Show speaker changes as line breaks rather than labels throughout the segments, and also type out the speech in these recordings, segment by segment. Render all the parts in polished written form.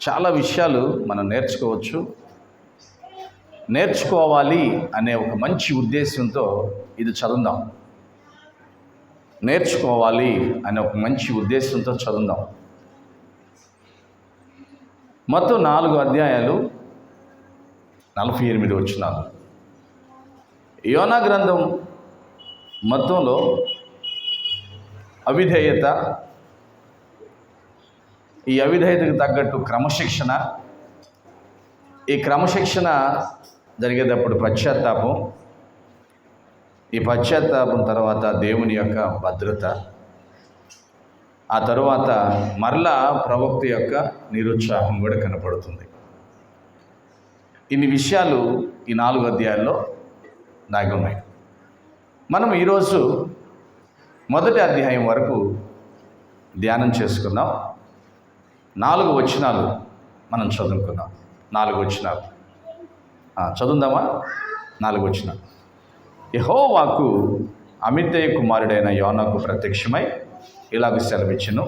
చాలా విషయాలు మనం నేర్చుకోవాలి అనే ఒక మంచి ఉద్దేశంతో ఇది చదువుదాం. నేర్చుకోవాలి అనే ఒక మంచి ఉద్దేశంతో చదువుదాం. మొత్తం 4 అధ్యాయాలు, 48 వచనాలు. యోనా గ్రంథం మొత్తంలో అవిధేయత, ఈ అవిధేయతకు తగ్గట్టు క్రమశిక్షణ, ఈ క్రమశిక్షణ జరిగేటప్పుడు పశ్చాత్తాపం, ఈ పశ్చాత్తాపం తర్వాత దేవుని యొక్క భద్రత, ఆ తరువాత మరలా ప్రవక్త యొక్క నిరుత్సాహం కూడా కనపడుతుంది. ఇన్ని విషయాలు ఈ 4 అధ్యాయాల్లో దాగి ఉన్నాయి. మనం ఈరోజు మొదటి అధ్యాయం వరకు ధ్యానం చేసుకుందాం. 4 వచనాలు మనం చదువుకుందాం. 4 వచనాలు చదువుదామా? 4 వచనాలు. యెహోవాకు అమిత్తయి కుమారుడైన యోనాకు ప్రత్యక్షమై ఇలాగ సెలవిచ్చెను.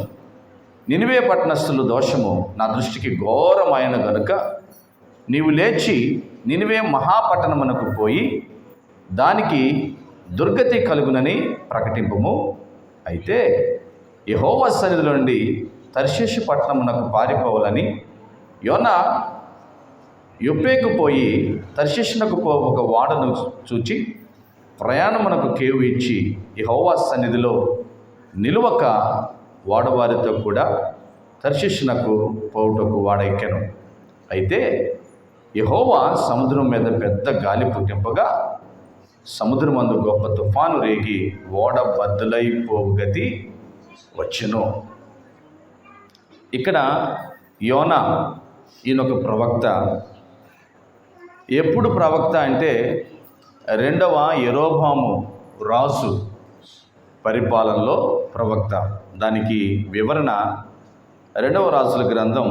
నినివే పట్టణస్థుల దోషము నా దృష్టికి ఘోరమైన గనుక నీవు లేచి నినివే మహాపట్టణమునకు పోయి దానికి దుర్గతి కలుగునని ప్రకటింపుము. అయితే యెహోవా సన్నిధిలో నుండి తర్షీషు పట్టణమునకు పారిపోవాలని యోనా యొప్పేకు పోయి తర్షీషునకు ఒక ఓడను చూచి ప్రయాణమునకు కేవు ఇచ్చి యెహోవా సన్నిధిలో నిలువక ఓడవారితో కూడా తర్షీషునకు పోవుటకు వాడెక్కెను. అయితే యెహోవా సముద్రం మీద పెద్ద గాలి పుట్టింపగా సముద్రమందు గొప్ప తుఫాను రేగి ఓడ బద్దలైపోవు గతి వచ్చెను. ఇక్కడ యోనా ఈయనొక ప్రవక్త. ఎప్పుడు ప్రవక్త అంటే 2వ యెరోబాము రాజు పరిపాలనలో ప్రవక్త. దానికి వివరణ 2వ రాజుల గ్రంథం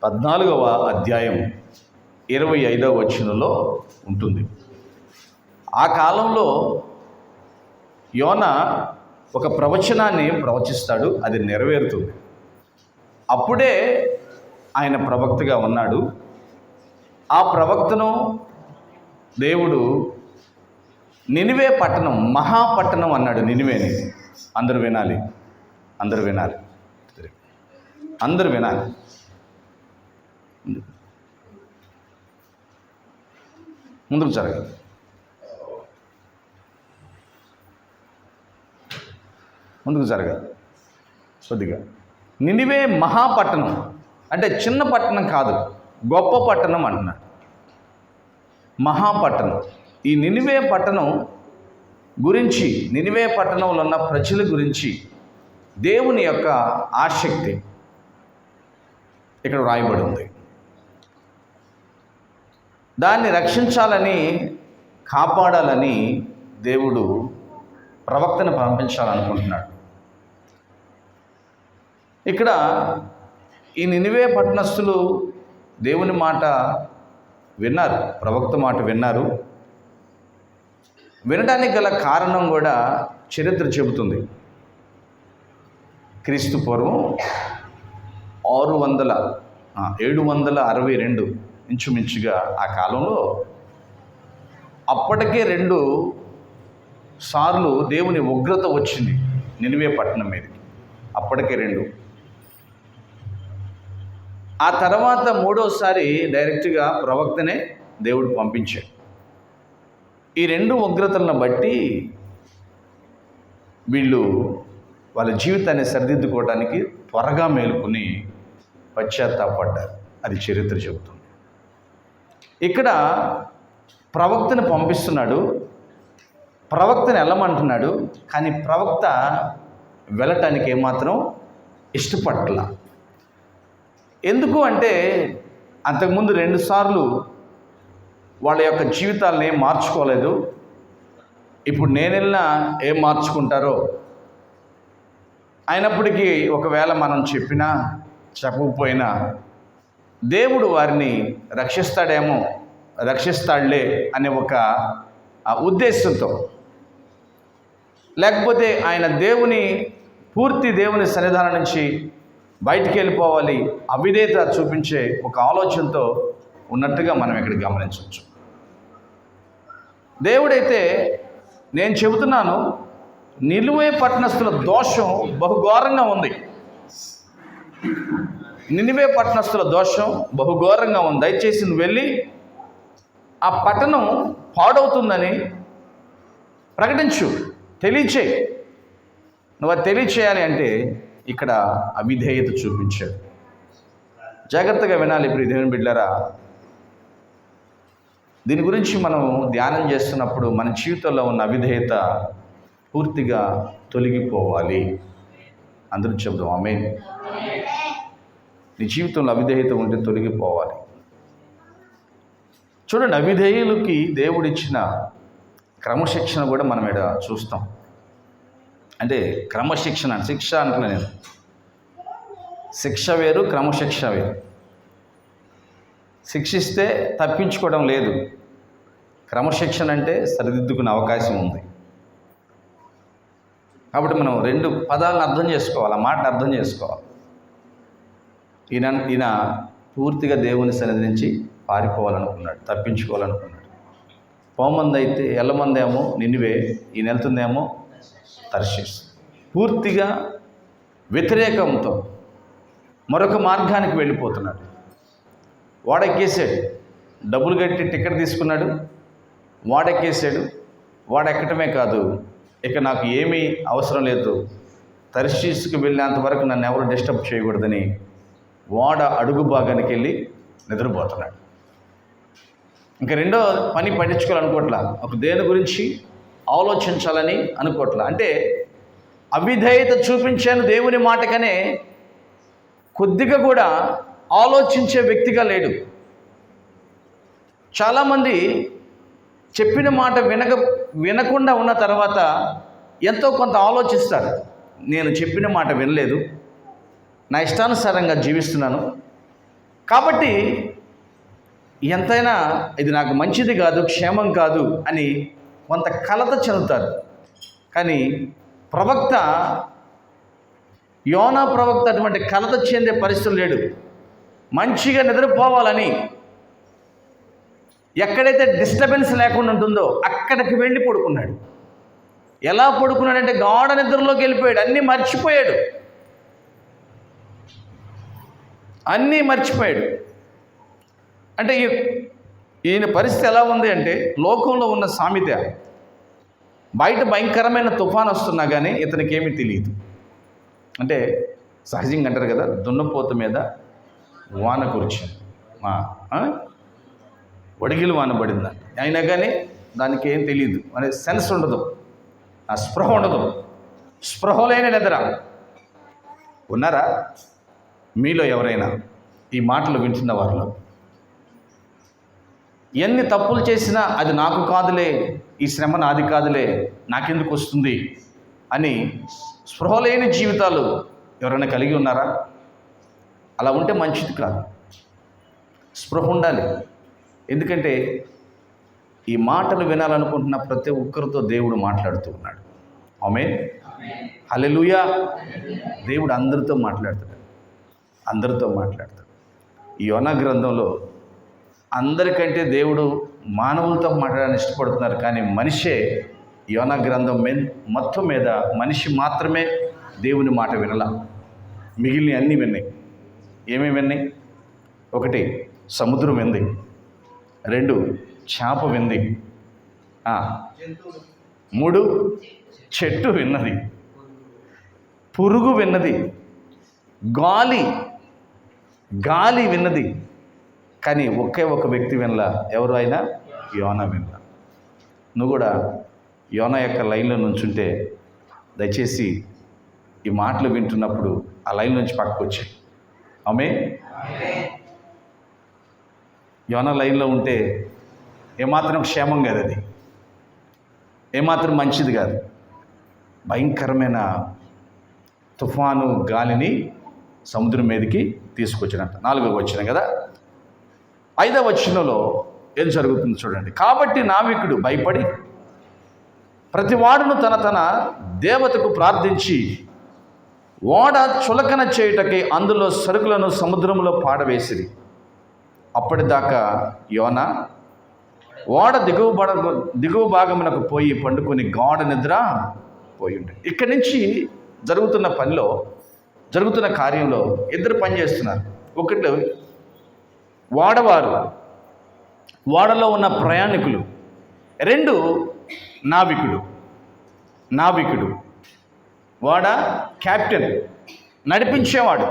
14వ అధ్యాయం 25వ వచనంలో ఉంటుంది. ఆ కాలంలో యోనా ఒక ప్రవచనాన్ని ప్రవచిస్తాడు, అది నెరవేరుతుంది. అప్పుడే ఆయన ప్రవక్తగా ఉన్నాడు. ఆ ప్రవక్తను దేవుడు నినివే పట్టణం, మహాపట్టణం అన్నాడు. నినివేని అందరూ వినాలి, అందరూ వినాలి, అందరూ వినాలి. ముందుకు జరగాలి. ముందుకు జరగాలి కొద్దిగా. నినివే మహాపట్టణం అంటే చిన్న పట్టణం కాదు, గొప్ప పట్టణం అంటున్నాడు. మహాపట్టణం. ఈ నినివే పట్టణం గురించి, నినివే పట్టణంలో ఉన్న ప్రజల గురించి దేవుని యొక్క ఆసక్తి ఇక్కడ రాయబడి ఉంది. దాన్ని రక్షించాలని, కాపాడాలని దేవుడు ప్రవక్తను పంపించాలనుకుంటున్నాడు. ఇక్కడ ఈ నినివే పట్టణస్థులు దేవుని మాట విన్నారు, ప్రవక్త మాట విన్నారు. వినడానికి గల కారణం కూడా చరిత్ర చెబుతుంది. క్రీస్తు పూర్వం 762 ఇంచుమించుగా ఆ కాలంలో అప్పటికే 2 సార్లు దేవుని ఉగ్రత వచ్చింది నినివే పట్టణం మీదకి. అప్పటికే 2. ఆ తర్వాత 3వసారి డైరెక్ట్గా ప్రవక్తనే దేవుడు పంపించాడు. ఈ 2 ఉగ్రతలను బట్టి వీళ్ళు వాళ్ళ జీవితాన్ని సరిదిద్దుకోవడానికి త్వరగా మేలుకుని పశ్చాత్తాపడ్డారు. అది చరిత్ర చెబుతుంది. ఇక్కడ ప్రవక్తను పంపిస్తున్నాడు, ప్రవక్తను వెళ్ళమంటున్నాడు. కానీ ప్రవక్త వెళ్ళటానికి ఏమాత్రం ఇష్టపడల. ఎందుకు అంటే అంతకుముందు 2 సార్లు వాళ్ళ యొక్క జీవితాలను ఏం మార్చుకోలేదు. ఇప్పుడు నేను వెళ్ళినా ఏం మార్చుకుంటారో. అయినప్పటికీ ఒకవేళ మనం చెప్పినా చెప్పకపోయినా దేవుడు వారిని రక్షిస్తాడులే అనే ఒక ఉద్దేశంతో, లేకపోతే ఆయన పూర్తి దేవుని సన్నిధానం నుంచి బయటికి వెళ్ళిపోవాలి, అవిధేయత చూపించే ఒక ఆలోచనతో ఉన్నట్టుగా మనం ఇక్కడ గమనించవచ్చు. దేవుడైతే, నేను చెబుతున్నాను, నిలువే పట్టణస్థుల దోషం బహుఘోరంగా ఉంది. నినివే పట్టణస్థుల దోషం బహుఘోరంగా ఉంది. దయచేసి నువ్వు వెళ్ళి ఆ పట్టణం పాడవుతుందని ప్రకటించు, తెలియచేయి. నువ్వు అది తెలియచేయాలి అంటే ఇక్కడ అవిధేయత చూపించాడు. జాగ్రత్తగా వినాలి ఇప్పుడు దేవుని బిడ్డలారా. దీని గురించి మనం ధ్యానం చేస్తున్నప్పుడు మన జీవితంలో ఉన్న అవిధేయత పూర్తిగా తొలగిపోవాలి. అందరూ చెబుదాం ఆమేన్. నీ జీవితంలో అవిధేయత ఉంటే తొలగిపోవాలి. చూడండి, అవిధేయులకి దేవుడిచ్చిన క్రమశిక్షణ కూడా మనం ఇక్కడ చూస్తాం. అంటే క్రమశిక్షణ, శిక్ష అంటున్నా నేను. శిక్ష వేరు, క్రమశిక్ష వేరు. శిక్షిస్తే తప్పించుకోవడం లేదు. క్రమశిక్షణ అంటే సరిదిద్దుకునే అవకాశం ఉంది. కాబట్టి మనం రెండు పదాలను అర్థం చేసుకోవాలి, ఆ మాటను అర్థం చేసుకోవాలి. ఈయన పూర్తిగా దేవుని సన్నిధి నుంచి పారిపోవాలనుకున్నాడు, తప్పించుకోవాలనుకున్నాడు. పోమంది అయితే ఎల్లమందేమో నినివే, ఈయన వెళ్తుందేమో తర్షీషు. పూర్తిగా వ్యతిరేకంతో మరొక మార్గానికి వెళ్ళిపోతున్నాడు. వాడెక్కేసాడు, డబ్బులు కట్టి టికెట్ తీసుకున్నాడు, వాడెక్కేసాడు. వాడెక్కటమే కాదు, ఇక నాకు ఏమీ అవసరం లేదు, తర్షీషుకి వెళ్ళేంత వరకు నన్ను ఎవరు డిస్టర్బ్ చేయకూడదని వాడ అడుగు భాగానికి వెళ్ళి నిద్రపోతున్నాడు. ఇంకా రెండో పని పట్టించుకోవాలనుకోవట్లా, ఒక దేని గురించి ఆలోచించాలని అనుకోవట్లా. అంటే అవిధేయత చూపించాను దేవుని మాటకనే కొద్దిగా కూడా ఆలోచించే వ్యక్తిగా లేడు. చాలామంది చెప్పిన మాట వినకుండా ఉన్న తర్వాత ఎంతో కొంత ఆలోచిస్తారు. నేను చెప్పిన మాట వినలేదు, నా ఇష్టానుసారంగా జీవిస్తున్నాను, కాబట్టి ఎంతైనా ఇది నాకు మంచిది కాదు, క్షేమం కాదు అని కొంత కలత చెందుతారు. కానీ ప్రవక్త, యోనా ప్రవక్త అటువంటి కలత చెందే పరిస్థితులు లేడు. మంచిగా నిద్రపోవాలని, ఎక్కడైతే డిస్టర్బెన్స్ లేకుండా ఉంటుందో అక్కడికి వెళ్ళి పడుకున్నాడు. ఎలా పడుకున్నాడంటే గాఢ నిద్రలోకి వెళ్ళిపోయాడు. అన్నీ మర్చిపోయాడు. అంటే ఈయన పరిస్థితి ఎలా ఉంది అంటే, లోకంలో ఉన్న సామెత, బయట భయంకరమైన తుఫాను వస్తున్నా కానీ ఇతనికి ఏమీ తెలియదు. అంటే సహజంగా అంటారు కదా, దున్నపోత మీద వాన కురిచింది, వడిగిలు వాన పడిందా, అయినా కానీ దానికి ఏం తెలియదు అనే సెన్స్ ఉండదు, ఆ స్పృహ ఉండదు. స్పృహలేని నిద్ర. ఉన్నారా మీలో ఎవరైనా ఈ మాటలు వింటున్న వారిలో? ఎన్ని తప్పులు చేసినా అది నాకు కాదులే, ఈ శ్రమ నాది కాదులే, నాకెందుకు వస్తుంది అని స్పృహలేని జీవితాలు ఎవరైనా కలిగి ఉన్నారా? అలా ఉంటే మంచిది కాదు. స్పృహ ఉండాలి. ఎందుకంటే ఈ మాటలు వినాలనుకుంటున్న ప్రతి ఒక్కరితో దేవుడు మాట్లాడుతూ ఉన్నాడు. ఆమేన్, హల్లెలూయా. దేవుడు అందరితో మాట్లాడతాడు. ఈ యోనా గ్రంథంలో అందరికంటే దేవుడు మానవులతో మాట్లాడాలని ఇష్టపడుతున్నారు. కానీ మనిషే, యోనా గ్రంథం మొత్తం మీద మనిషి మాత్రమే దేవుని మాట వినలా. మిగిలిన అన్నీ విన్నాయి. ఏమేమి విన్నాయి? 1, సముద్రం వింది. 2, చేప వింది. 3, చెట్టు విన్నది. పురుగు విన్నది. గాలి విన్నది. కానీ ఒకే ఒక వ్యక్తి వినలా. ఎవరు అయినా? యోనా వినలా. నువ్వు కూడా యోనా యొక్క లైన్లో నుంచుంటే దయచేసి ఈ మాటలు వింటున్నప్పుడు ఆ లైన్ నుంచి పక్కకు వచ్చాయి. ఆమేన్. యోనా లైన్లో ఉంటే ఏమాత్రం క్షేమం కాదు, అది ఏమాత్రం మంచిది కాదు. భయంకరమైన తుఫాను గాలిని సముద్రం మీదకి తీసుకొచ్చినట్ట. 4వ వచనం కదా. 5వ వచనంలో ఏం జరుగుతుంది చూడండి. కాబట్టి నావికుడు భయపడి ప్రతివాడును తన దేవతకు ప్రార్థించి ఓడ చులకన చేయుటకై అందులో సరుకులను సముద్రంలో పాడవేసిరి. అప్పటిదాకా యోనా ఓడ దిగువ భాగమునకు పోయి పండుకొని గాఢ నిద్ర పోయి ఉండే. ఇక్కడి నుంచి జరుగుతున్న కార్యంలో ఇద్దరు పని చేస్తున్నారు. ఒకటి ఓడవారు, ఓడలో ఉన్న ప్రయాణికులు. రెండు నావికుడు. ఓడ క్యాప్టెన్, నడిపించేవాడు.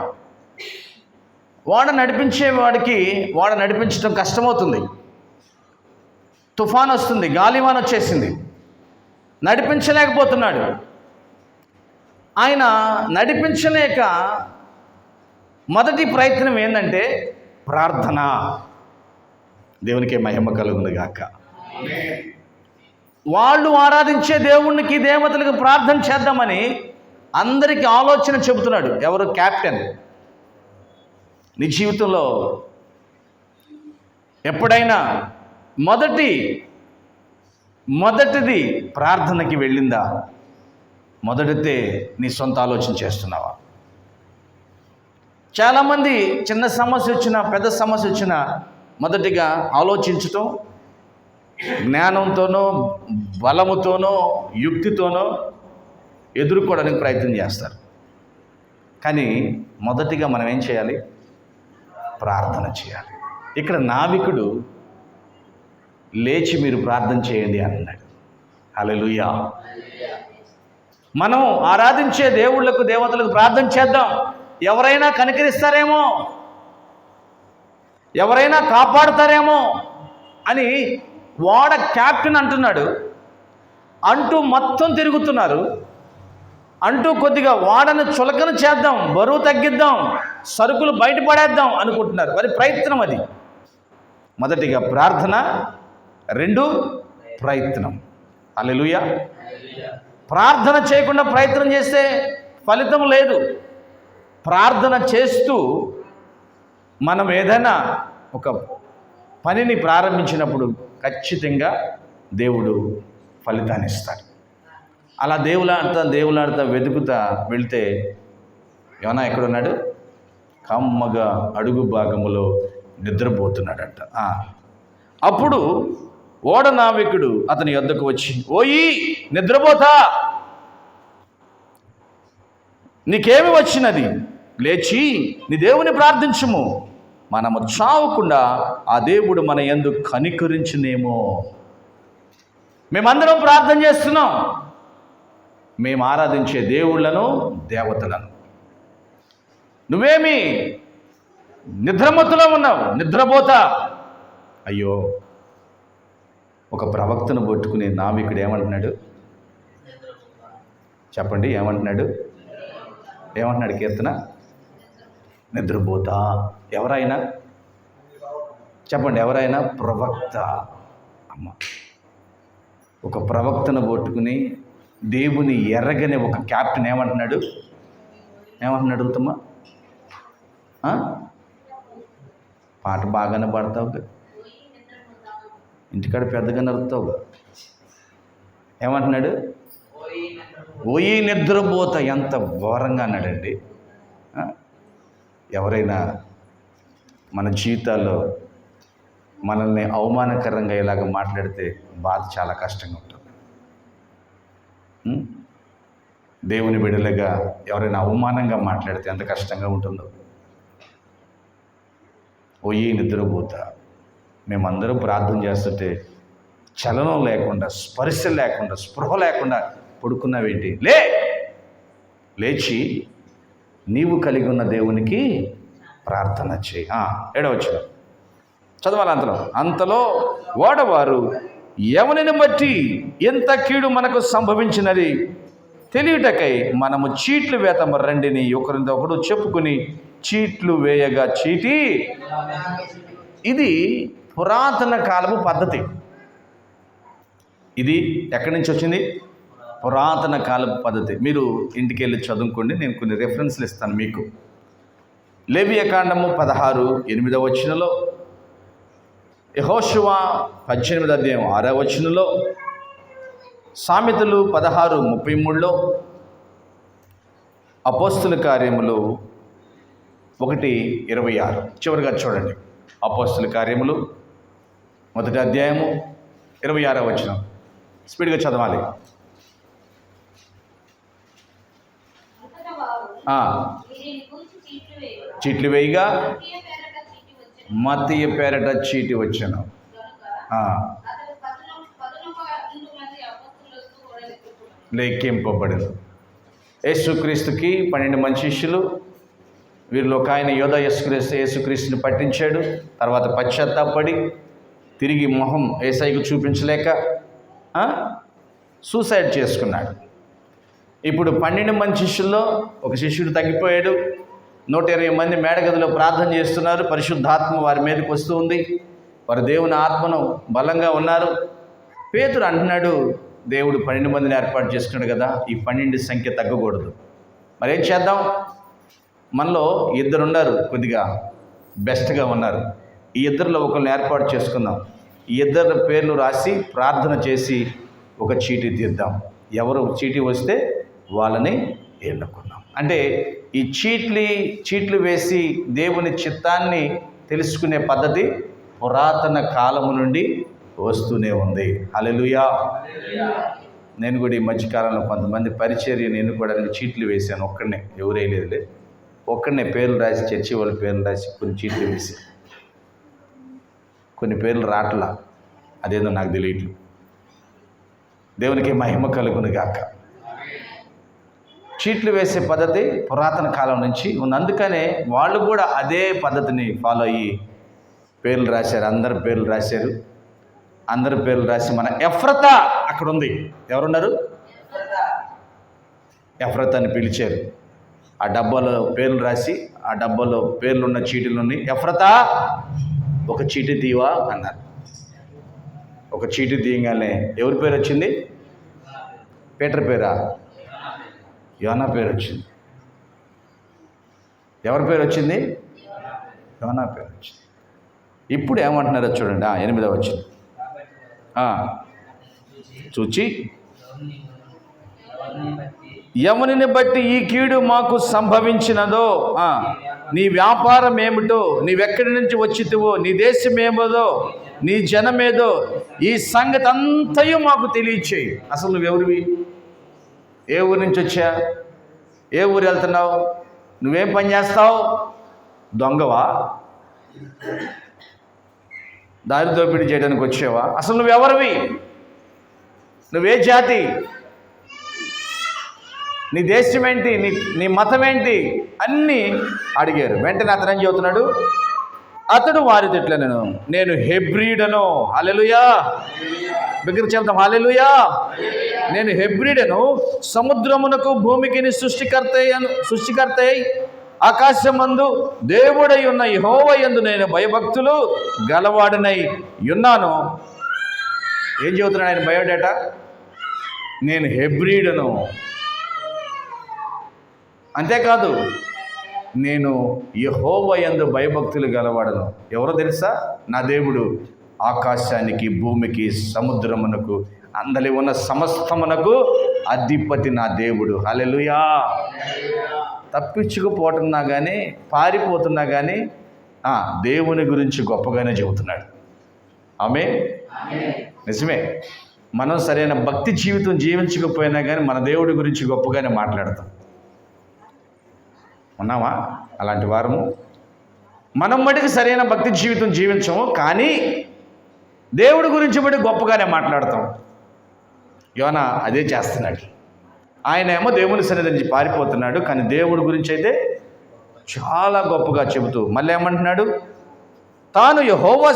ఓడ నడిపించేవాడికి ఓడ నడిపించడం కష్టమవుతుంది. తుఫాన్ వస్తుంది, గాలివాన వచ్చేసింది, నడిపించలేకపోతున్నాడు. ఆయన నడిపించలేక మొదటి ప్రయత్నం ఏంటంటే ప్రార్థన. దేవునికి మహిమ కలుగును గాక. వాళ్ళు ఆరాధించే దేవునికి, దేవతలకు ప్రార్థన చేద్దామని అందరికీ ఆలోచన చెబుతున్నాడు. ఎవరు? క్యాప్టెన్. నీ జీవితంలో ఎప్పుడైనా మొదటిది ప్రార్థనకి వెళ్ళిందా? మొదటిదే నీ సొంత ఆలోచన చేస్తున్నావా? చాలామంది చిన్న సమస్య వచ్చినా, పెద్ద సమస్య వచ్చినా మొదటిగా ఆలోచించటం, జ్ఞానంతోనో బలముతోనో యుక్తితోనో ఎదుర్కోవడానికి ప్రయత్నం చేస్తారు. కానీ మొదటిగా మనం ఏం చేయాలి? ప్రార్థన చేయాలి. ఇక్కడ నావికుడు లేచి మీరు ప్రార్థన చేయండి అన్నాడు. హల్లెలూయా. మనం ఆరాధించే దేవుళ్ళకు, దేవతలకు ప్రార్థన చేద్దాం. ఎవరైనా కనికరిస్తారేమో, ఎవరైనా కాపాడుతారేమో అని ఓడ క్యాప్టెన్ అంటున్నాడు. అంటూ మొత్తం తిరుగుతున్నారు. అంటూ కొద్దిగా ఓడను చులకన చేద్దాం, బరువు తగ్గిద్దాం, సరుకులు బయటపడేద్దాం అనుకుంటున్నారు. మరి ప్రయత్నం అది. మొదటిగా ప్రార్థన, రెండు ప్రయత్నం. హల్లెలూయా. ప్రార్థన చేయకుండా ప్రయత్నం చేస్తే ఫలితం లేదు. ప్రార్థన చేస్తూ మనం ఏదైనా ఒక పనిని ప్రారంభించినప్పుడు ఖచ్చితంగా దేవుడు ఫలితాన్ని ఇస్తాడు. అలా దేవులాడుతా వెతుకుతా వెళ్తే యోనా ఎక్కడున్నాడు? కమ్మగా అడుగు భాగములో నిద్రపోతున్నాడంట. అప్పుడు ఓడ నావికుడు అతని యొద్దకు వచ్చి, ఓయి నిద్రపోతా, నీకేమి వచ్చినది? లేచి నీ దేవుని ప్రార్థించుము, మనము చావకుండా ఆ దేవుడు మన యందు కనికరించునేమో. మేమందరం ప్రార్థన చేస్తున్నాం, మేము ఆరాధించే దేవుళ్ళను, దేవతలను. నువ్వేమి నిద్రమత్తులో ఉన్నావు? నిద్రపోతా. అయ్యో, ఒక ప్రవక్తను పట్టుకుని నావికుడు ఏమంటున్నాడు చెప్పండి? ఏమంటున్నాడు కీర్తన? నిద్రపోతా. ఎవరైనా చెప్పండి, ఎవరైనా? ప్రవక్త. అమ్మ, ఒక ప్రవక్తను పట్టుకుని దేవుని ఎర్రగని ఒక క్యాప్టెన్ ఏమంటున్నాడు అడుగుతామా? పాట బాగానే పాడతావు, ఇంటికాడ పెద్దగా నడుపుతావు. ఏమంటున్నాడు? ఓయి నిద్రపోత. ఎంత ఘోరంగా అన్నాడండి. ఎవరైనా మన జీవితాల్లో మనల్ని అవమానకరంగా ఇలాగ మాట్లాడితే బాధ చాలా కష్టంగా ఉంటుంది. దేవుని బిడ్డలుగా ఎవరైనా అవమానంగా మాట్లాడితే ఎంత కష్టంగా ఉంటుందో. ఓయి నిద్రపోతా. మేమందరం ప్రార్థన చేస్తుంటే చలనం లేకుండా, స్పర్శ లేకుండా, స్పృహ లేకుండా పడుకున్నావేంటి? లేచి నీవు కలిగి ఉన్న దేవునికి ప్రార్థన చేయి. 7వ వచనం చదవాలి. అంతలో ఓడవారు ఎవరిని బట్టి ఎంత కీడు మనకు సంభవించినది తెలియటకై మనము చీట్లు వేతము రండిని ఒకరితో ఒకడు చెప్పుకుని చీట్లు వేయగా చీటి. ఇది పురాతన కాలపు పద్ధతి. ఇది ఎక్కడి నుంచి వచ్చింది? పురాతన కాలపు పద్ధతి. మీరు ఇంటికి వెళ్ళి చదువుకోండి, నేను కొన్ని రెఫరెన్స్లు ఇస్తాను మీకు. లేవియకాండము 16:8 వచనంలో, యెహోషువ 18వ అధ్యాయం 6వ వచనంలో, సామెతలు 16:33లో, అపోస్తుల కార్యములు 1:26 చివరిగా చూడండి. అపోస్తుల కార్యములు 1వ అధ్యాయము 26వ వచనం. స్పీడ్గా చదవాలి. చీట్లు వేయగా మత్తయి పేరట చీటి వచ్చెను. లెక్కింపబడను. యేసుక్రీస్తుకి 12 మంది శిష్యులు. వీరిలో ఒక ఆయన యోధ యేసుక్రీస్తుని పట్టించాడు. తర్వాత పశ్చాత్తాపడి తిరిగి మొహం యేసయ్యకు చూపించలేక సూసైడ్ చేసుకున్నాడు. ఇప్పుడు 12 మంది శిష్యుల్లో ఒక శిష్యుడు తగ్గిపోయాడు. 120 మంది మేడగదిలో ప్రార్థన చేస్తున్నారు. పరిశుద్ధాత్మ వారి మీదకి వస్తూ ఉంది. వారు దేవుని ఆత్మను బలంగా ఉన్నారు. పేతురు అంటున్నాడు, దేవుడు 12 మందిని ఏర్పాటు చేసుకున్నాడు కదా, ఈ 12 సంఖ్య తగ్గకూడదు. మరేం చేద్దాం? మనలో 2 ఉన్నారు, కొద్దిగా బెస్ట్గా ఉన్నారు. ఈ 2లో ఒకరిని ఏర్పాటు చేసుకుందాం. ఈ 2 పేర్లు రాసి ప్రార్థన చేసి ఒక చీటీ తీద్దాం. ఎవరు చీటీ వస్తే వాళ్ళని ఎన్నుకుందాం. అంటే ఈ చీట్లు వేసి దేవుని చిత్తాన్ని తెలుసుకునే పద్ధతి పురాతన కాలము నుండి వస్తూనే ఉంది. హల్లెలూయా. నేను కూడా ఈ మధ్యకాలంలో కొంతమంది పరిచర్యను ఎన్నుకోవడానికి చీట్లు వేశాను. ఒక్కడనే, ఎవరు వేయలేదు, ఒక్కడనే పేర్లు రాసి, చర్చి వాళ్ళ పేర్లు రాసి కొన్ని చీట్లు వేసి, కొన్ని పేర్లు రాట్లా, అదేదో నాకు తెలియట్లేదు. దేవునికి మహిమ కలుగును గాక. చీట్లు వేసే పద్ధతి పురాతన కాలం నుంచి ఉంది. అందుకనే వాళ్ళు కూడా అదే పద్ధతిని ఫాలో అయ్యి పేర్లు రాశారు. అందరి పేర్లు రాశారు. అందరి పేర్లు రాసి మన ఎఫ్రతా అక్కడ ఉంది. ఎవరున్నారు? ఎఫ్రతాని పిలిచారు. ఆ డబ్బాలో పేర్లు రాసి, ఆ డబ్బాలో పేర్లున్న చీటీలున్ని, ఎఫ్రతా ఒక చీటీ తీవా అన్నారు. ఒక చీటీ తీయగానే ఎవరి పేరు వచ్చింది? పీటర్ పేరా? యోనా పేరు వచ్చింది. ఎవరి పేరు వచ్చింది? యోనా పేరు వచ్చింది. ఇప్పుడు ఏమంటున్నారో చూడండి. 8వ వచ్చింది. చూచి యముని బట్టి ఈ కీడు మాకు సంభవించినదో, నీ వ్యాపారం ఏమిటో, నీవెక్కడి నుంచి వచ్చితివో, నీ దేశం ఏమోదో, నీ జనమేదో, ఈ సంగతి అంతయు మాకు తెలియచేయి. అసలు నువ్వెవరివి? ఏ ఊరి నుంచి వచ్చా? ఏ ఊరు వెళ్తున్నావు? నువ్వేం పని చేస్తావు? దొంగవా? దారి దోపిడీ చేయడానికి వచ్చావా? అసలు నువ్వెవరివి? నువ్వే జాతి? నీ దేశం ఏంటి? నీ మతం ఏంటి? అన్నీ అడిగారు. వెంటనే అతను ఏం చెబుతున్నాడు? అతడు వారితో ఇట్లా, నేను హెబ్రీడను. హల్లెలూయా. దగ్గర చెప్తాం హల్లెలూయా. నేను హెబ్రీడను, సముద్రమునకు భూమికి సృష్టికర్తై ఆకాశమందు దేవుడై ఉన్న యెహోవా యందు నేను భయభక్తులు గలవాడనై ఉన్నాను. ఏం చెబుతున్నాడు ఆయన బయోడేటా? నేను హెబ్రీడను. అంతేకాదు, నేను యెహోవా యందు భయభక్తులు గలవాడను. ఎవరో తెలుసా? నా దేవుడు ఆకాశానికి, భూమికి, సముద్రమునకు, అందలి ఉన్న సమస్తమునకు అధిపతి నా దేవుడు. హల్లెలూయా. తప్పించుకుపోతున్నా కానీ, పారిపోతున్నా కానీ దేవుని గురించి గొప్పగానే చెబుతున్నాడు. ఆమేన్. నిజమే. మనం సరైన భక్తి జీవితం జీవించకపోయినా కానీ మన దేవుడి గురించి గొప్పగానే మాట్లాడతాం. ఉన్నామా అలాంటి వారము? మనం మటుకు సరైన భక్తి జీవితం జీవించము, కానీ దేవుడి గురించి బట్టి గొప్పగానే మాట్లాడతాం. యోనా అదే చేస్తున్నాడు. ఆయన ఏమో దేవుని సన్నిధి నుంచి పారిపోతున్నాడు, కానీ దేవుడి గురించి అయితే చాలా గొప్పగా చెబుతూ మళ్ళీ ఏమంటున్నాడు? తాను యెహోవా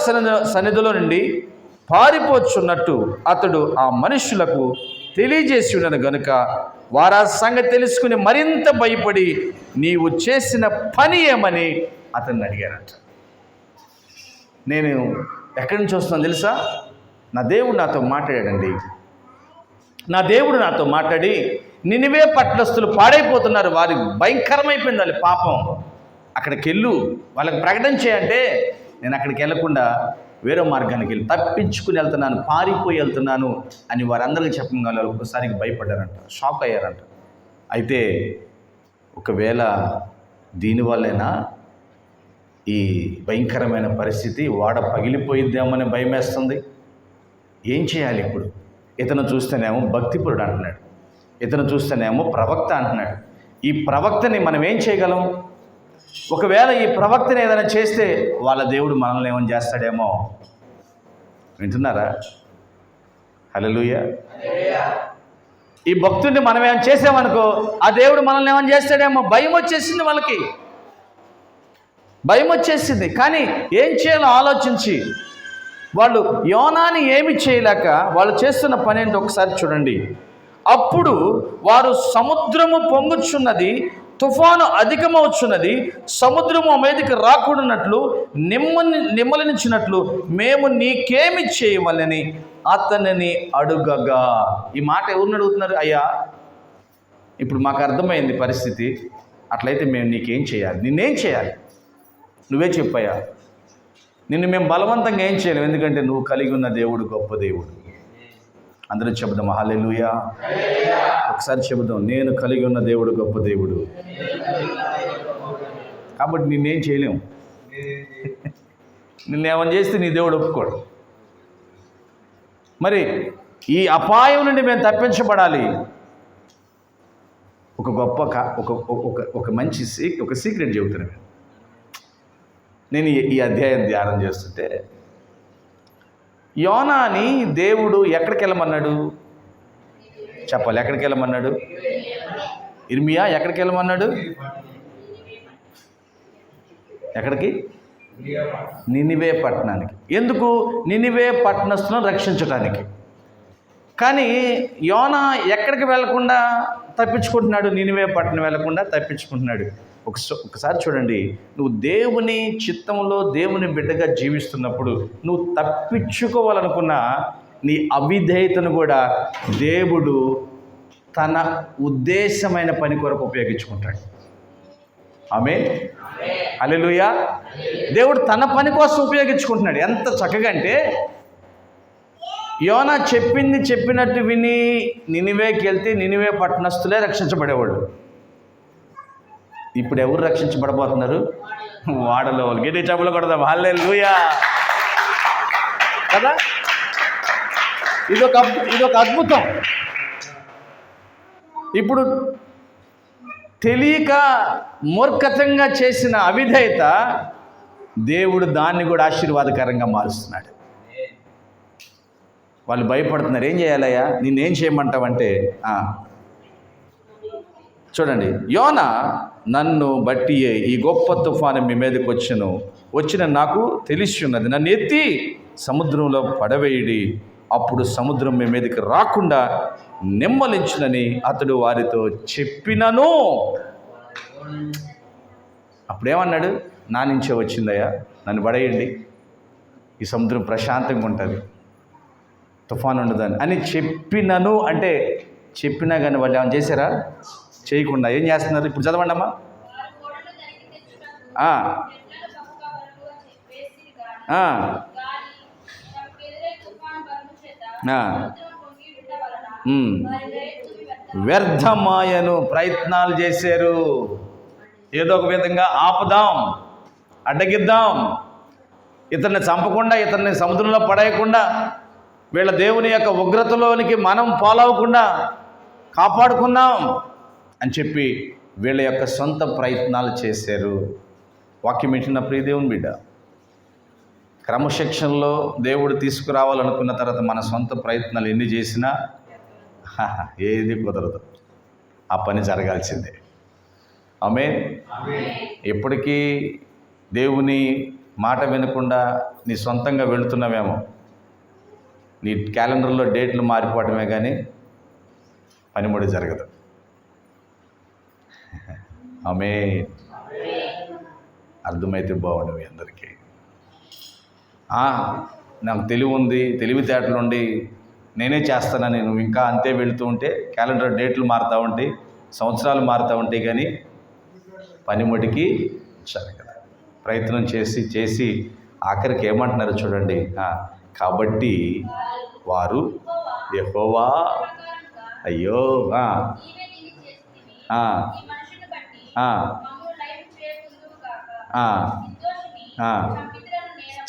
సన్నిధిలో నుండి పారిపోచున్నట్టు అతడు ఆ మనుష్యులకు తెలియజేసి ఉన్నాను గనుక వారు ఆ సంగతి తెలుసుకుని మరింత భయపడి నీవు చేసిన పని ఏమని అతన్ని అడిగారట. నేను ఎక్కడి నుంచి వస్తున్నాను తెలుసా? నా దేవుడు నాతో మాట్లాడాడండి. నా దేవుడు నాతో మాట్లాడి, నినివే పట్టణస్థులు పాడైపోతున్నారు, వారి భయంకరమైపోయింది వాళ్ళ పాపం, అక్కడికి వెళ్ళు, వాళ్ళకి ప్రకటన చేయంటే నేను అక్కడికి వెళ్ళకుండా వేరే మార్గానికి వెళ్ళి తప్పించుకుని వెళ్తున్నాను, పారిపోయి వెళ్తున్నాను అని వారందరికీ చెప్పగలరు. ఒక్కసారికి భయపడ్డారంట, షాక్ అయ్యారంట. అయితే ఒకవేళ దీనివల్లైనా ఈ భయంకరమైన పరిస్థితి వాడ పగిలిపోయిద్దామని భయం వేస్తుంది. ఏం చేయాలి ఇప్పుడు? ఇతను చూస్తేనేమో భక్తిపరుడు అంటున్నాడు, ఇతను చూస్తేనేమో ప్రవక్త అంటున్నాడు. ఈ ప్రవక్తని మనం ఏం చేయగలం? ఒకవేళ ఈ ప్రవక్తని ఏదైనా చేస్తే వాళ్ళ దేవుడు మనల్ని ఏమైనా చేస్తాడేమో. వింటున్నారా? హల్లెలూయా. ఈ భక్తుడిని మనం ఏమైనా చేసామనుకో, ఆ దేవుడు మనల్ని ఏమైనా చేస్తాడేమో. భయం వచ్చేసింది వాళ్ళకి, భయం వచ్చేసింది. కానీ ఏం చేయాలో ఆలోచించి వాళ్ళు యోనాని ఏమి చేయలేక వాళ్ళు చేస్తున్న పని ఏంటో ఒకసారి చూడండి. అప్పుడు వారు సముద్రము పొంగుచున్నది, తుఫాను అధికమవుచున్నది, సముద్రము మీదకి రాకూడనట్లు నిమ్మలించినట్లు మేము నీకేమి చేయవలని అతనిని అడుగగా. ఈ మాట ఎవరిని అడుగుతున్నారు? అయ్యా, ఇప్పుడు మాకు అర్థమైంది పరిస్థితి, అట్లయితే మేము నీకేం చేయాలి? నిన్నేం చేయాలి? నువ్వే చెప్పయ్యా. నిన్ను మేము బలవంతంగా ఏం చేయలేము, ఎందుకంటే నువ్వు కలిగి ఉన్న దేవుడు గొప్ప దేవుడు. అందరూ చెబుదాం హల్లెలూయా. ఒకసారి చెబుదాం, నేను కలిగి ఉన్న దేవుడు గొప్ప దేవుడు. కాబట్టి నిన్నేం చేయలేము. నిన్నేమని చేస్తే నీ దేవుడు ఒప్పుకోడు. మరి ఈ అపాయం నుండి మేము తప్పించబడాలి. ఒక గొప్ప ఒక మంచి ఒక సీక్రెట్ చెబుతున్నాను. నేను ఈ అధ్యాయం ధ్యానం చేస్తుంటే యోనాని దేవుడు ఎక్కడికి వెళ్ళమన్నాడు చెప్పాలి? ఎక్కడికి వెళ్ళమన్నాడు? ఇర్మియా ఎక్కడికి వెళ్ళమన్నాడు? ఎక్కడికి? నినివే పట్టణానికి. ఎందుకు? నినివే పట్టణస్థులను రక్షించడానికి. కానీ యోనా ఎక్కడికి వెళ్లకుండా తప్పించుకుంటున్నాడు? నినివే పట్టణం వెళ్లకుండా తప్పించుకుంటున్నాడు. ఒకసారి చూడండి, నువ్వు దేవుని చిత్తంలో దేవుని బిడ్డగా జీవిస్తున్నప్పుడు నువ్వు తప్పించుకోవాలనుకున్న నీ అవిధేయతను కూడా దేవుడు తన ఉద్దేశమైన పని కొరకు ఉపయోగించుకుంటాడు. ఆమేన్, హల్లెలూయా. దేవుడు తన పని కోసం ఉపయోగించుకుంటున్నాడు. ఎంత చక్కగా అంటే, యోనా చెప్పింది చెప్పినట్టు విని నినివేకి వెళ్తే నినివే పట్టణస్థులే రక్షించబడేవాడు. ఇప్పుడు ఎవరు రక్షించబడబోతున్నారు? వాడలో గిరి చెప్పులు కొడదాం హల్లెలూయా కదా. ఇదొక అద్భుతం. ఇప్పుడు తెలియక మూర్ఖతంగా చేసిన అవిధేయత దేవుడు దాన్ని కూడా ఆశీర్వాదకరంగా మారుస్తున్నాడు. వాళ్ళు భయపడుతున్నారు, ఏం చేయాలయ్యా, నిన్నేం చేయమంటావంటే చూడండి, యోనా నన్ను బట్టి ఈ గొప్ప తుఫాను మీ మీదకి వచ్చిన నాకు తెలిసి ఉన్నది. నన్ను ఎత్తి సముద్రంలో పడవేయడి, అప్పుడు సముద్రం మీ మీదకి రాకుండా నిమ్మలించునని అతడు వారితో చెప్పినను. అప్పుడేమన్నాడు? నా నుంచే వచ్చిందయ్యా, నన్ను పడేయండి, ఈ సముద్రం ప్రశాంతంగా ఉంటుంది, తుఫాను ఉండదని అని చెప్పినను. అంటే చెప్పినా కానీ వాళ్ళు ఏమైనా చేశారా? చేయకుండా ఏం చేస్తున్నారు? ఇప్పుడు చదవండి అమ్మా. వ్యర్థమాయను ప్రయత్నాలు చేశారు. ఏదో ఒక విధంగా ఆపుదాం, అడ్డగిద్దాం, ఇతన్ని చంపకుండా, ఇతన్ని సముద్రంలో పడేయకుండా, వీళ్ళ దేవుని యొక్క ఉగ్రతలోనికి మనం పాలవకుండా కాపాడుకుందాం అని చెప్పి వీళ్ళ యొక్క సొంత ప్రయత్నాలు చేశారు. వాక్యం వింటున్న ప్రియ దేవుని బిడ్డ, క్రమశిక్షణలో దేవుడు తీసుకురావాలనుకున్న తర్వాత మన సొంత ప్రయత్నాలు ఎన్ని చేసినా ఏది కుదరదు. ఆ పని జరగాల్సిందే. ఆమేన్. ఎప్పటికీ దేవుని మాట వినకుండా నీ సొంతంగా వెళుతున్నావేమో, నీ క్యాలెండర్లో డేట్లు మారిపోవటమే కానీ పనిముడి జరగదు. ఆమేన్. అర్థమైతే బాగుండు మీ అందరికీ. నాకు తెలివి ఉంది, తెలివితేటలు ఉండి నేనే చేస్తానని నువ్వు ఇంకా అంతే వెళుతూ ఉంటే క్యాలెండర్ డేట్లు మారుతూ ఉంటాయి, సంవత్సరాలు మారుతూ ఉంటాయి, కానీ పనిముడికి జరగదు. ప్రయత్నం చేసి ఆఖరికి ఏమంటున్నారు చూడండి, కాబట్టి వారు యెహోవా అయ్యో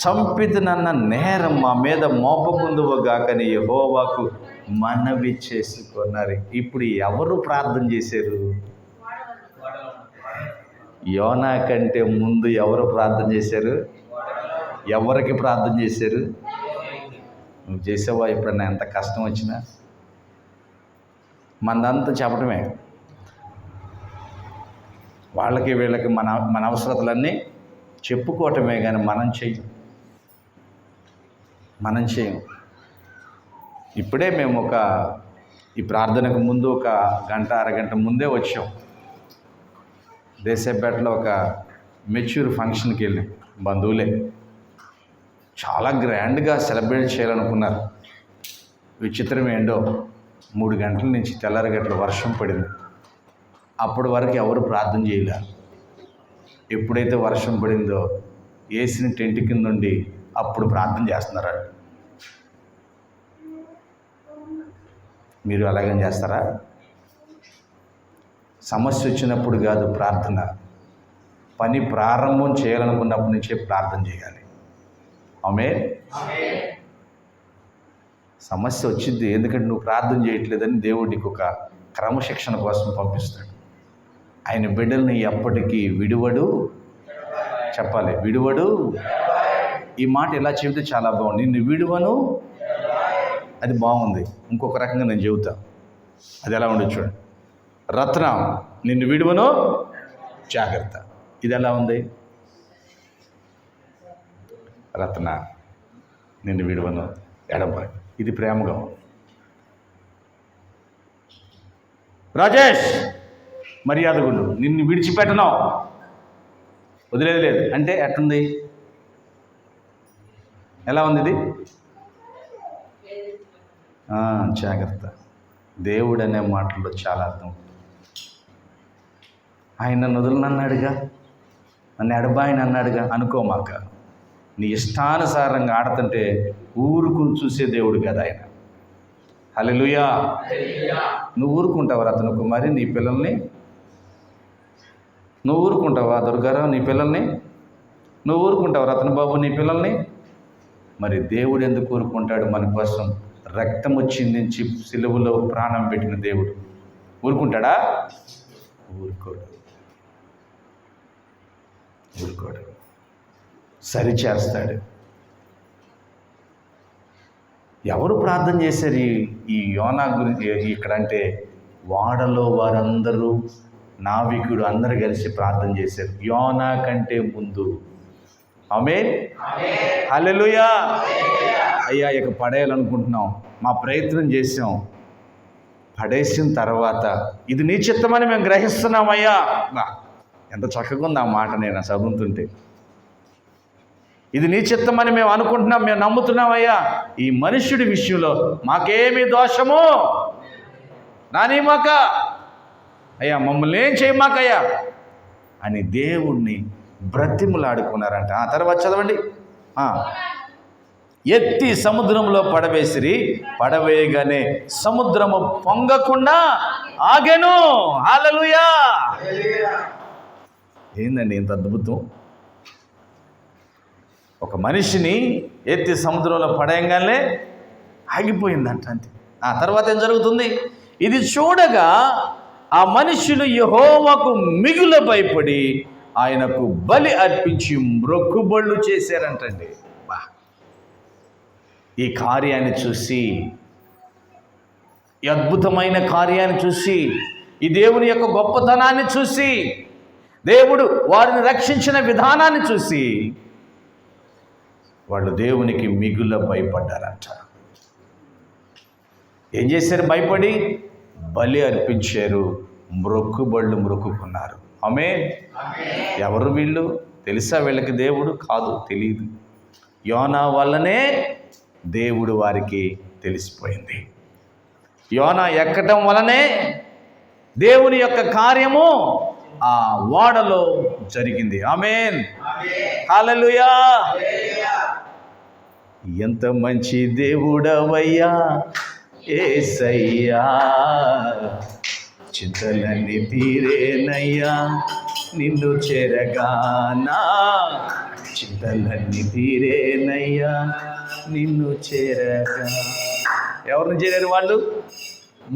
చంపిదనన్న నేరం మా మీద మోపకుందువు గాకని యెహోవాకు మనవి చేసుకున్నారు. ఇప్పుడు ఎవరు ప్రార్థన చేశారు? యోనా కంటే ముందు ఎవరు ప్రార్థన చేశారు? ఎవరికి ప్రార్థన చేశారు? నువ్వు చేసావా ఎప్పుడన్నా? ఎంత కష్టం వచ్చినా మనదంతా చెప్పడమే. వాళ్ళకి వీళ్ళకి మన అవసరతలన్నీ చెప్పుకోవటమే, కానీ మనం చెయ్యం. ఇప్పుడే మేము ఈ ప్రార్థనకు ముందు ఒక గంట అరగంట ముందే వచ్చాం. దేశపేటలో ఒక మెచ్యూర్ ఫంక్షన్కి వెళ్ళాం. బంధువులే చాలా గ్రాండ్గా సెలబ్రేట్ చేయాలనుకున్నారు. విచిత్రం ఏంటో 3 గంటల నుంచి తెల్లారి గంటల వర్షం పడింది. అప్పటి వరకు ఎవరు ప్రార్థన చేయలే. ఎప్పుడైతే వర్షం పడిందో వేసిన టెంట్ కింద ఉండి అప్పుడు ప్రార్థన చేస్తున్నారు. మీరు అలాగని చేస్తారా? సమస్య వచ్చినప్పుడు కాదు ప్రార్థన, పని ప్రారంభం చేయాలనుకున్నప్పటి నుంచే ప్రార్థన చేయాలి. ఆమేన్. సమస్య వచ్చింది ఎందుకంటే నువ్వు ప్రార్థన చేయట్లేదని దేవుడు నీకు ఒక క్రమశిక్షణ కోసం పంపిస్తాడు. ఆయన బిడ్డల్ని ఎప్పటికీ విడువడు. చెప్పాలి, విడువడు. ఈ మాట ఇలా చెబితే చాలా బాగుంది. నిన్ను విడువను, అది బాగుంది. ఇంకొక రకంగా నేను చెబుతా, అది ఎలా ఉండదు చూడండి. రత్నం, నిన్ను విడువను, జాగ్రత్త. ఇది ఎలా ఉంది? రత్న, నిన్ను విడువను, ఎడబాయి. ఇది ప్రేమగా. రాజేష్, మర్యాదగుండు, నిన్ను విడిచిపెట్టను, వదిలేదు లేదు అంటే ఎట్టుంది? ఎలా ఉంది ఇది? జాగ్రత్త. దేవుడు అనే మాటల్లో చాలా అర్థం. ఆయన నన్ను వదలనన్నాడుగా, నన్ను ఎడబాయిని అన్నాడుగా అనుకోమాక. నీ ఇష్టానుసారంగా ఆడుతుంటే ఊరుకుని చూసే దేవుడు కదా ఆయన. హల్లెలూయా. నువ్వు ఊరుకుంటావా రతన కుమారి నీ పిల్లల్ని? నువ్వు ఊరుకుంటావా దుర్గారావు నీ పిల్లల్ని? నువ్వు ఊరుకుంటావా రతన బాబు నీ పిల్లల్ని? మరి దేవుడు ఎందుకు ఊరుకుంటాడు? మన కోసం రక్తము చిందించి సిలువలో ప్రాణం పెట్టిన దేవుడు ఊరుకుంటాడా? ఊరుకోడు. సరిచేస్తాడు. ఎవరు ప్రార్థన చేశారు ఈ యోనా గురించి ఇక్కడ అంటే? వాడలో వారందరూ, నావికుడు అందరూ కలిసి ప్రార్థన చేశారు యోనా కంటే ముందు. ఆమేన్. హల్లెలూయా. అయ్యా ఇక పడేయాలనుకుంటున్నాం, మా ప్రయత్నం చేసాం, పడేసిన తర్వాత ఇది నీ చిత్తమని మేము గ్రహిస్తున్నామయ్యా. ఎంత చక్కగా ఉంది ఆ మాట, నేను చదువుతుంటే. ఇది నీ చిత్తమని మేము అనుకుంటున్నాం, మేము నమ్ముతున్నామయ్యా. ఈ మనుష్యుడి విషయంలో మాకేమీ దోషము రానిమాక అయ్యా, మమ్మల్ని ఏం చేయమాకయ్యా అని దేవుణ్ణి బ్రతిములాడుకున్నారంట. ఆ తర్వాత చదవండి. ఎత్తి సముద్రంలో పడవేసిరి, పడవేయగానే సముద్రము పొంగకుండా ఆగెను. హల్లెలూయా. ఏందండి ఇంత అద్భుతం? ఒక మనిషిని ఎత్తి సముద్రంలో పడేయగానే ఆగిపోయిందంట, అంతే. ఆ తర్వాత ఏం జరుగుతుంది? ఇది చూడగా ఆ మనుషులు యెహోవాకు మిగుల భయపడి ఆయనకు బలి అర్పించి మ్రొక్కుబళ్ళు చేశారంటండి. ఈ కార్యాన్ని చూసి, ఈ అద్భుతమైన కార్యాన్ని చూసి, ఈ దేవుని యొక్క గొప్పతనాన్ని చూసి, దేవుడు వారిని రక్షించిన విధానాన్ని చూసి వాళ్ళు దేవునికి మిగుల భయపడ్డారంట. ఏం చేశారు? భయపడి బలి అర్పించారు, మ్రొక్కుబళ్ళు మ్రొక్కుకున్నారు. ఆమేన్. ఎవరు వీళ్ళు? తెలుసా వీళ్ళకి దేవుడు? కాదు, తెలియదు. యోనా వల్లనే దేవుడు వారికి తెలిసిపోయింది. యోనా ఎక్కటం వలనే దేవుని యొక్క కార్యము ఆ ఓడలో జరిగింది. ఆమేన్. హల్లెలూయా. ఎంత మంచి దేవుడవయ్యా యేసయ్యా, చింతలన్నీ తీరేనయ్యా నిన్ను చేరగానా. చింతలన్నీ తీరేనయ్యా నిన్ను చేరగా. ఎవరిని చేరారు వాళ్ళు?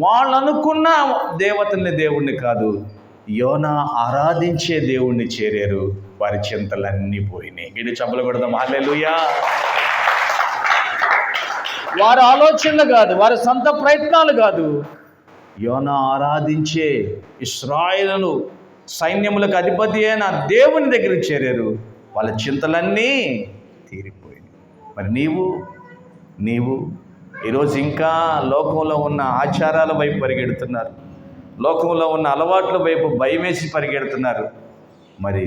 వాళ్ళు అనుకున్న దేవతల్ని, దేవుణ్ణి కాదు, యోనా ఆరాధించే దేవుణ్ణి చేరారు. వారి చింతలన్నీ పోయినాయి. వీళ్ళు చప్పలు కొడదాం హల్లెలూయా. వారి ఆలోచనలు కాదు, వారి సొంత ప్రయత్నాలు కాదు, యోనా ఆరాధించే ఇశ్రాయేలు సైన్యములకు అధిపతి అయిన దేవుని దగ్గరికి చేరారు. వాళ్ళ చింతలన్నీ తీరిపోయినాయి. మరి నీవు ఈరోజు ఇంకా లోకంలో ఉన్న ఆచారాల వైపు పరిగెడుతున్నారు, లోకంలో ఉన్న అలవాట్ల వైపు భయమేసి పరిగెడుతున్నారు. మరి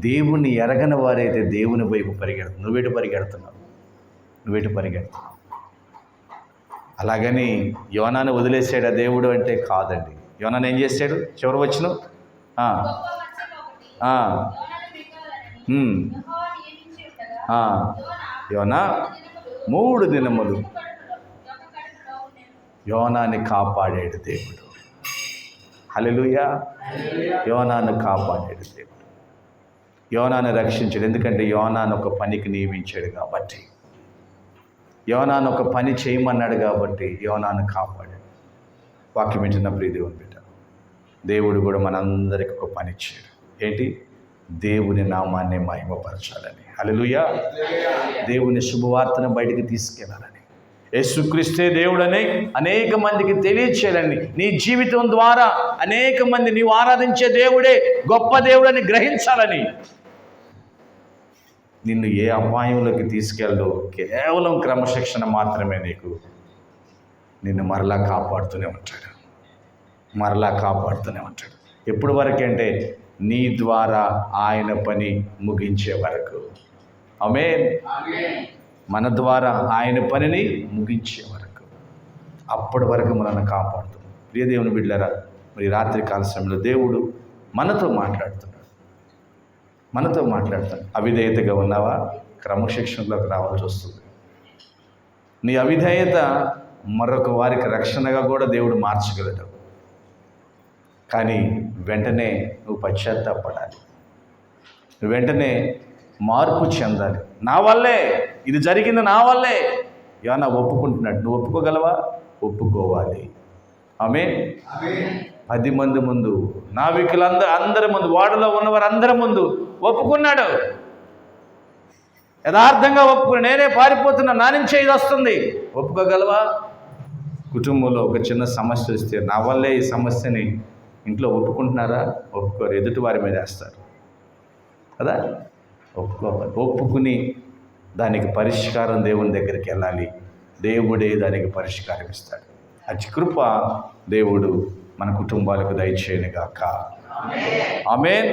దేవుని ఎరగని వారైతే దేవుని వైపు పరిగెడుతున్నారు. నువ్వేటి పరిగెడుతున్నావు? అలాగని యోనాను వదిలేసాడు ఆ దేవుడు అంటే కాదండి. యోనాను ఏం చేశాడు? చివరి వచ్చిన యోనా 3 దినములు యోనాని కాపాడాడు దేవుడు. హల్లెలూయా. యోనాను కాపాడాడు దేవుడు. యోనాను రక్షించాడు. ఎందుకంటే యోనాను ఒక పనికి నియమించాడు కాబట్టి, యోనాను ఒక పని చేయమన్నాడు కాబట్టి యోనాను కాపాడాడు. వాక్యం వింటున్న ప్రియ దేవుని బిడ్డ, దేవుడు కూడా మనందరికీ ఒక పని ఇచ్చాడు. ఏంటి? దేవుని నామాన్ని మహిమపరచాలని. హల్లెలూయా. దేవుని శుభవార్తను బయటికి తీసుకెళ్ళాలని, యేసుక్రీస్తే దేవుడని అనేక మందికి తెలియచేయాలని, నీ జీవితం ద్వారా అనేక మంది నీవు ఆరాధించే దేవుడే గొప్ప దేవుడని గ్రహించాలని. నిన్ను ఏ అపాయంలోకి తీసుకెళ్ళదు, కేవలం క్రమశిక్షణ మాత్రమే నిన్ను మరలా కాపాడుతూనే ఉంటాడు. ఎప్పుడు వరకు అంటే నీ ద్వారా ఆయన పని ముగించే వరకు. ఆమేన్. మన ద్వారా ఆయన పనిని ముగించే వరకు, అప్పటి వరకు మనల్ని కాపాడుతుంది. ప్రియ దేవుని బిడ్డలారా, మరి రాత్రి కాల సమయంలో దేవుడు మనతో మాట్లాడుతున్నాడు. అవిధేయతగా ఉన్నావా? క్రమశిక్షణలోకి రావాల్సి వస్తుంది. నీ అవిధేయత మరొక వారికి రక్షణగా కూడా దేవుడు మార్చగలడు. కానీ వెంటనే నువ్వు పశ్చాత్తాపడాలి, వెంటనే మార్పు చెందాలి. నా వల్లే ఇది జరిగింది, నా వల్లే. యోనా ఒప్పుకుంటున్నాడు. నువ్వు ఒప్పుకోగలవా? ఒప్పుకోవాలి. ఆమేన్. 10 మంది ముందు, నావికులందరి ముందు, వాడలో ఉన్నవారు అందరి ముందు ఒప్పుకున్నాడు. యథార్థంగా ఒప్పుకుని, నేనే పారిపోతున్నా, నా నుంచే ఇది వస్తుంది. ఒప్పుకోగలవా? కుటుంబంలో ఒక చిన్న సమస్య వస్తే, నా వల్లే ఈ సమస్యని ఇంట్లో ఒప్పుకుంటున్నారా? ఒప్పుకోరు. ఎదుటి వారి మీద వేస్తారు కదా. ఒప్పుకోవాలి. ఒప్పుకుని దానికి పరిష్కారం దేవుని దగ్గరికి వెళ్ళాలి. దేవుడే దానికి పరిష్కారం ఇస్తాడు. అతి కృప దేవుడు మన కుటుంబాలకు దయచేయనుగాక. ఆమేన్.